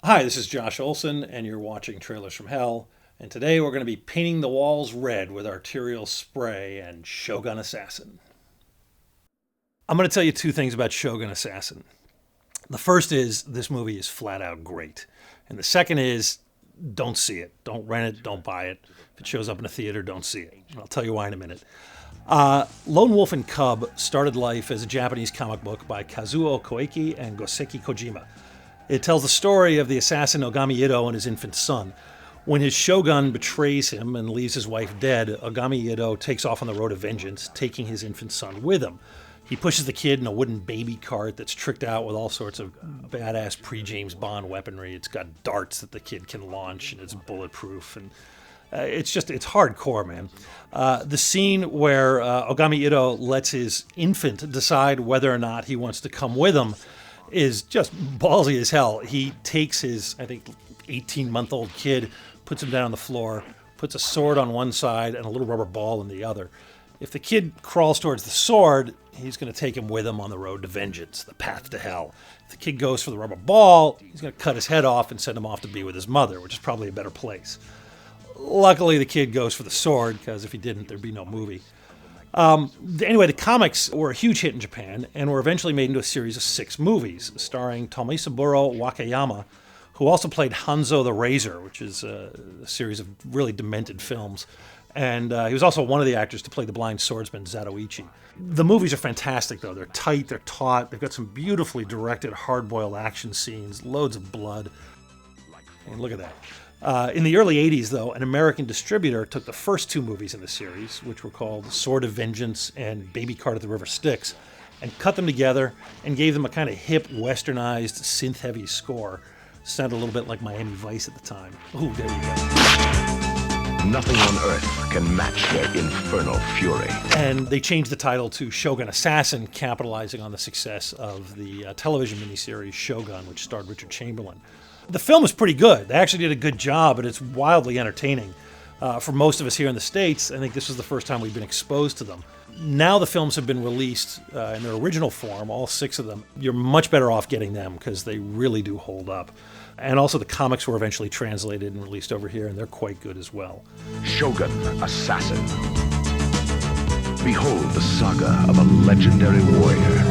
Hi, this is Josh Olson, and you're watching Trailers from Hell. And today we're going to be painting the walls red with arterial spray and Shogun Assassin. I'm going to tell you two things about Shogun Assassin. The first is this movie is flat out great. And the second is don't see it. Don't rent it. Don't buy it. If it shows up in a theater, don't see it. And I'll tell you why in a minute. Lone Wolf and Cub started life as a Japanese comic book by Kazuo Koike and Goseki Kojima. It tells the story of the assassin Ogami Ito and his infant son. When his shogun betrays him and leaves his wife dead, Ogami Ito takes off on the road of vengeance, taking his infant son with him. He pushes the kid in a wooden baby cart that's tricked out with all sorts of badass pre-James Bond weaponry. It's got darts that the kid can launch, and it's bulletproof, and it's hardcore, man. The scene where Ogami Ito lets his infant decide whether or not he wants to come with him is just ballsy as hell. He takes his, I think, 18-month-old kid, puts him down on the floor, puts a sword on one side and a little rubber ball on the other. If the kid crawls towards the sword, he's going to take him with him on the road to vengeance, the path to hell. If the kid goes for the rubber ball, he's going to cut his head off and send him off to be with his mother, which is probably a better place. Luckily, the kid goes for the sword, because if he didn't, there'd be no movie. Anyway, the comics were a huge hit in Japan and were eventually made into a series of 6 movies starring Tomisaburo Wakayama, who also played Hanzo the Razor, which is a series of really demented films. And he was also one of the actors to play the blind swordsman Zatoichi. The movies are fantastic, though. They're tight, they're taut, they've got some beautifully directed, hard-boiled action scenes, loads of blood. And look at that. In the early 80s, though, an American distributor took the first 2 movies in the series, which were called Sword of Vengeance and Baby Cart at the River Styx, and cut them together and gave them a kind of hip, westernized, synth-heavy score. Sounded a little bit like Miami Vice at the time. Ooh, there you go. Nothing on earth can match their infernal fury. And they changed the title to Shogun Assassin, capitalizing on the success of the television miniseries Shogun, which starred Richard Chamberlain. The film is pretty good. They actually did a good job, and it's wildly entertaining. For most of us here in the States, I think this was the first time we've been exposed to them. Now the films have been released in their original form, all 6 of them. You're much better off getting them because they really do hold up. And also the comics were eventually translated and released over here, and they're quite good as well. Shogun Assassin. Behold the saga of a legendary warrior